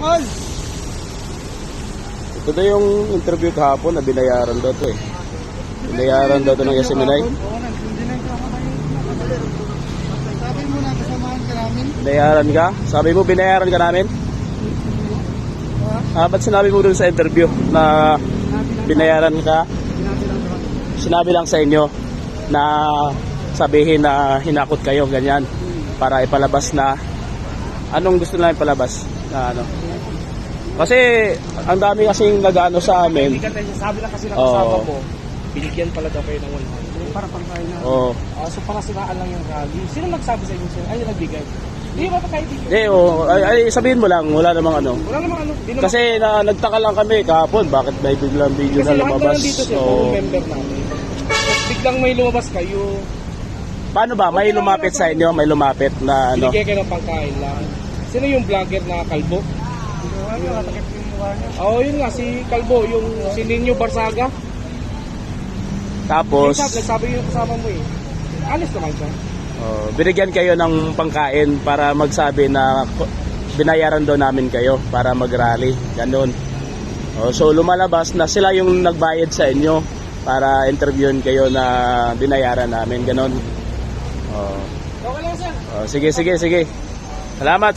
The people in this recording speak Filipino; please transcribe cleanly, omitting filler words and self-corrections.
Ay! Ito daw yung interview kahapon na binayaran daw to eh. Binayaran daw to ng SMNI. Oo, hindi na ito ako kayo. Sabi mo na kasamahan ka namin. Binayaran ka? Sabi mo binayaran ka namin? Ba't sinabi mo dun sa interview na binayaran ka? Sinabi lang sa inyo na sabihin na hinakot kayo ganyan para ipalabas na anong gusto nila ipalabas na ano. Kasi ang dami kasing nag-ano sa amin. Sabi lang kasi nakasama ko, binigyan pala daw kayo ng 100. Para pangkain na. Oo. So pangasiraan lang yung rally. Sino nagsabi sa inyo sir? Ay, nagbigay. Hindi ba pa kayo bigyan? Ay, sabihin mo lang, wala namang ano. Wala namang ano. Di naman, Kasi nagtaka lang kami kahapon bakit may biglang video kasi na lahat lumabas. naman dito sir, buong member namin. Tapos biglang may lumabas kayo. Paano ba? May lumapit sa inyo? May lumapit na ano? Binigyan kayo ng pangkain lang. Sino yung vlogger na kalbo? Nakatakip yung mukha niya. Oo, yun nga, si Kalbo, yung si Ninyo Barsaga. Tapos, Nagsabi yung kasama mo eh. Alis naman siya. binigyan kayo ng pangkain para magsabi na binayaran daw namin kayo para mag-rally. Ganun. So lumalabas na sila yung nagbayad sa inyo para interviewin kayo na binayaran namin. Ganun. Okay lang sir. Sige. Salamat.